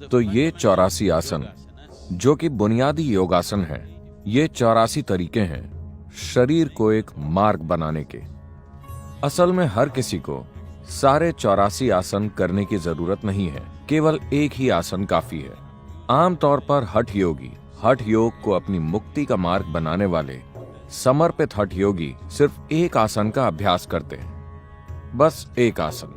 तो ये 84 आसन जो कि बुनियादी योगासन है, ये 84 तरीके हैं शरीर को एक मार्ग बनाने के। असल में हर किसी को सारे 84 आसन करने की जरूरत नहीं है, केवल एक ही आसन काफी है। आमतौर पर हठ योग को अपनी मुक्ति का मार्ग बनाने वाले समर्पित हठ योगी सिर्फ एक आसन का अभ्यास करते हैं, बस एक आसन।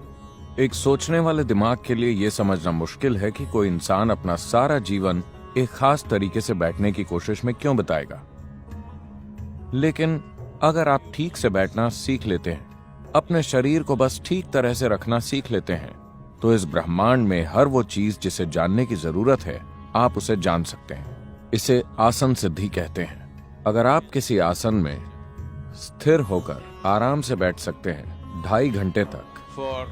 एक सोचने वाले दिमाग के लिए यह समझना मुश्किल है कि कोई इंसान अपना सारा जीवन एक खास तरीके से बैठने की कोशिश में क्यों बिताएगा। लेकिन अगर आप ठीक से बैठना सीख लेते हैं, अपने शरीर को बस ठीक तरह से रखना सीख लेते हैं, तो इस ब्रह्मांड में हर वो चीज जिसे जानने की जरूरत है, आप उसे जान सकते हैं। इसे आसन सिद्धि कहते हैं। अगर आप किसी आसन में स्थिर होकर आराम से बैठ सकते हैं 2.5 घंटे तक, for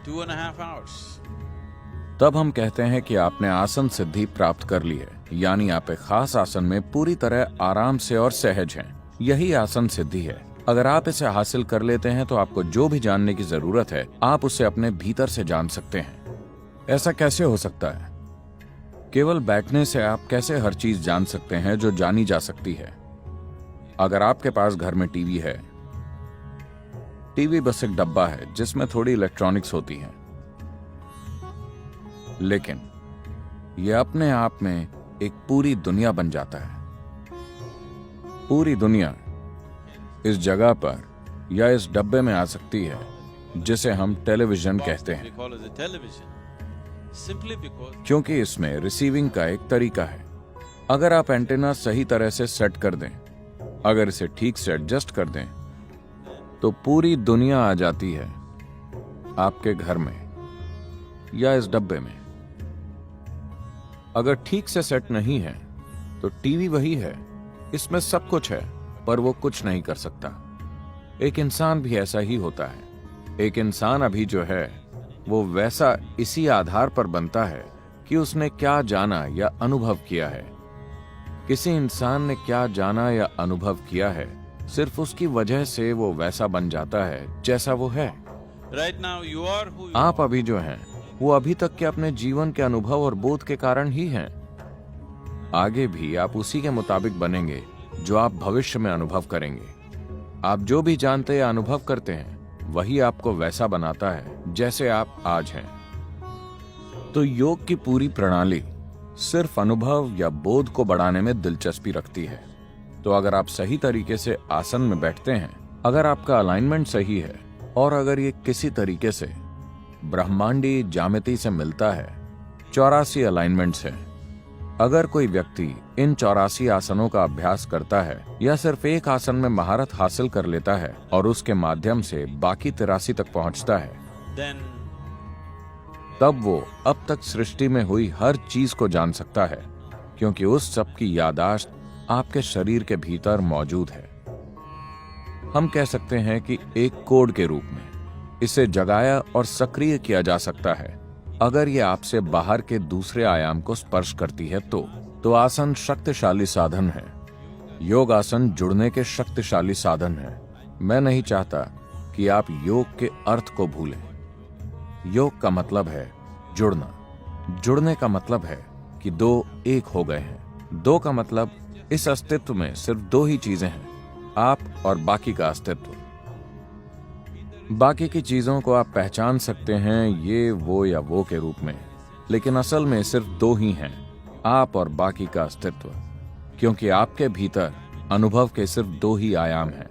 2.5 hours, तब हम कहते हैं कि आपने आसन सिद्धि प्राप्त कर ली है, यानी आप एक खास आसन में पूरी तरह आराम से और सहज हैं। यही आसन सिद्धि है। अगर आप इसे हासिल कर लेते हैं तो आपको जो भी जानने की जरूरत है, आप उसे अपने भीतर से जान सकते हैं। ऐसा कैसे हो सकता है? केवल बैठने से आप कैसे हर चीज जान सकते हैं जो जानी जा सकती है? अगर आपके पास घर में टीवी है, टीवी बस एक डब्बा है जिसमें थोड़ी इलेक्ट्रॉनिक्स होती हैं, लेकिन यह अपने आप में एक पूरी दुनिया बन जाता है। पूरी दुनिया इस जगह पर या इस डब्बे में आ सकती है जिसे हम टेलीविजन कहते हैं, क्योंकि इसमें रिसीविंग का एक तरीका है। अगर आप एंटेना सही तरह से सेट कर दें, अगर इसे ठीक से एडजस्ट कर दें, तो पूरी दुनिया आ जाती है आपके घर में या इस डब्बे में। अगर ठीक से सेट नहीं है तो टीवी वही है, इसमें सब कुछ है, पर वो कुछ नहीं कर सकता। एक इंसान भी ऐसा ही होता है। एक इंसान अभी जो है वो वैसा इसी आधार पर बनता है कि उसने क्या जाना या अनुभव किया है। किसी इंसान ने क्या जाना या अनुभव किया है, सिर्फ उसकी वजह से वो वैसा बन जाता है जैसा वो है। right now you are who you आप अभी जो हैं, वो अभी तक के अपने जीवन के अनुभव और बोध के कारण ही हैं। आगे भी आप उसी के मुताबिक बनेंगे जो आप भविष्य में अनुभव करेंगे। आप जो भी जानते या अनुभव करते हैं, वही आपको वैसा बनाता है जैसे आप आज हैं। तो योग की पूरी प्रणाली सिर्फ अनुभव या बोध को बढ़ाने में दिलचस्पी रखती है। तो अगर आप सही तरीके से आसन में बैठते हैं, अगर आपका अलाइनमेंट सही है और अगर ये किसी तरीके से ब्रह्मांडी ज्यामिति से मिलता है, 84 अलाइनमेंट्स हैं। अगर कोई व्यक्ति इन 84 आसनों का अभ्यास करता है या सिर्फ एक आसन में महारत हासिल कर लेता है और उसके माध्यम से बाकी 83 तक पहुंचता है, then तब वो अब तक सृष्टि में हुई हर चीज को जान सकता है, क्योंकि उस सब की याददाश्त आपके शरीर के भीतर मौजूद है। हम कह सकते हैं कि एक कोड के रूप में इसे जगाया और सक्रिय किया जा सकता है। अगर ये आपसे बाहर के दूसरे आयाम को स्पर्श करती है तो आसन शक्तिशाली साधन है। योग आसन जुड़ने के शक्तिशाली साधन है। मैं नहीं चाहता कि आप योग के अर्थ को भूलें। योग का मतलब है जुड़ना। जुड़ने का मतलब है कि दो एक हो गए हैं। दो का मतलब इस अस्तित्व में सिर्फ दो ही चीजें हैं, आप और बाकी का अस्तित्व। बाकी की चीजों को आप पहचान सकते हैं ये, वो या वो के रूप में, लेकिन असल में सिर्फ दो ही हैं, आप और बाकी का अस्तित्व। क्योंकि आपके भीतर अनुभव के सिर्फ दो ही आयाम हैं।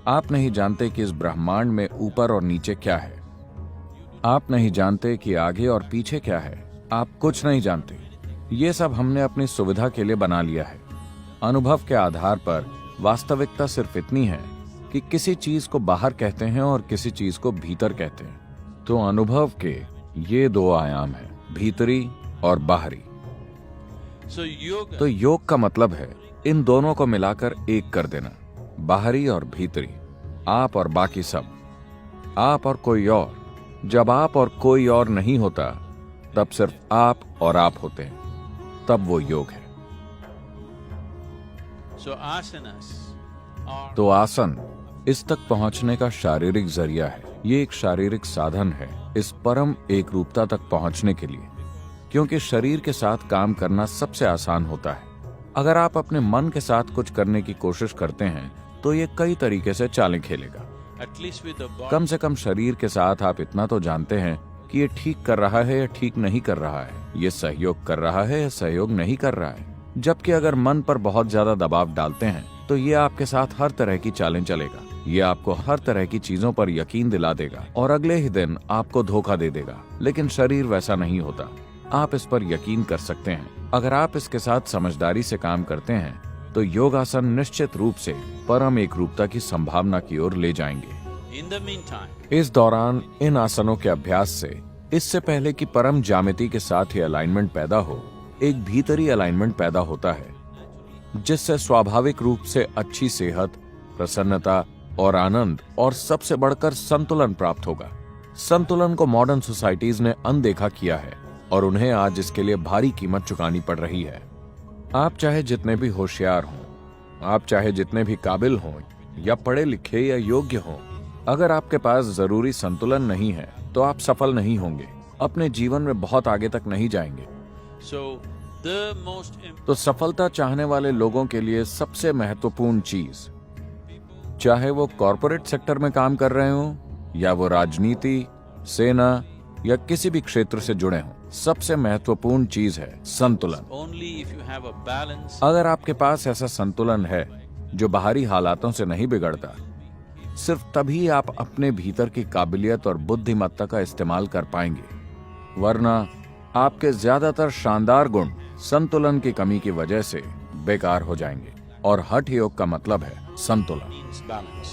आप नहीं जानते कि इस ब्रह्मांड में ऊपर और नीचे क्या है। आप नहीं जानते कि आगे और पीछे क्या है। आप कुछ नहीं जानते। ये सब हमने अपनी सुविधा के लिए बना लिया है। अनुभव के आधार पर वास्तविकता सिर्फ इतनी है कि किसी चीज को बाहर कहते हैं और किसी चीज को भीतर कहते हैं। तो अनुभव के ये दो आयाम हैं, भीतरी और बाहरी। तो योग का मतलब है इन दोनों को मिलाकर एक कर देना, बाहरी और भीतरी, आप और बाकी सब, आप और कोई और। जब आप और कोई और नहीं होता, तब सिर्फ आप और आप होते हैं, तब वो योग है। तो आसन इस तक पहुंचने का शारीरिक जरिया है। ये एक शारीरिक साधन है इस परम एक रूपता तक पहुंचने के लिए, क्योंकि शरीर के साथ काम करना सबसे आसान होता है। अगर आप अपने मन के साथ कुछ करने की कोशिश करते हैं तो ये कई तरीके से चालें खेलेगा। At least with the body. कम से कम शरीर के साथ आप इतना तो जानते हैं कि ये ठीक कर रहा है या ठीक नहीं कर रहा है, ये सहयोग कर रहा है या सहयोग नहीं कर रहा है। जबकि अगर मन पर बहुत ज्यादा दबाव डालते हैं तो ये आपके साथ हर तरह की चालें चलेगा। ये आपको हर तरह की चीजों पर यकीन दिला देगा और अगले ही दिन आपको धोखा दे देगा। लेकिन शरीर वैसा नहीं होता। आप इस पर यकीन कर सकते हैं। अगर आप इसके साथ समझदारी से काम करते हैं तो योगासन निश्चित रूप से परम एक रूपता की संभावना की ओर ले जाएंगे। In the meantime, इस दौरान इन आसनों के अभ्यास से इससे पहले कि परम ज्यामिति के साथ ही अलाइनमेंट पैदा हो, एक भीतरी अलाइनमेंट पैदा होता है जिससे स्वाभाविक रूप से अच्छी सेहत, प्रसन्नता और आनंद और सबसे बढ़कर संतुलन प्राप्त होगा। संतुलन को मॉडर्न सोसाइटीज ने अनदेखा किया है और उन्हें आज इसके लिए भारी कीमत चुकानी पड़ रही है। आप चाहे जितने भी होशियार हों, आप चाहे जितने भी काबिल हों या पढ़े लिखे या योग्य हों, अगर आपके पास जरूरी संतुलन नहीं है तो आप सफल नहीं होंगे, अपने जीवन में बहुत आगे तक नहीं जाएंगे। so the most तो सफलता चाहने वाले लोगों के लिए सबसे महत्वपूर्ण चीज, चाहे वो कॉरपोरेट सेक्टर में काम कर रहे हों या वो राजनीति, सेना या किसी भी क्षेत्र से जुड़े हों, सबसे महत्वपूर्ण चीज है संतुलन। only if you have a balance. अगर आपके पास ऐसा संतुलन है जो बाहरी हालातों से नहीं बिगड़ता, सिर्फ तभी आप अपने भीतर की काबिलियत और बुद्धिमत्ता का इस्तेमाल कर पाएंगे। वरना आपके ज्यादातर शानदार गुण संतुलन की कमी की वजह से बेकार हो जाएंगे। और हठ योग का मतलब है संतुलन। Means balance.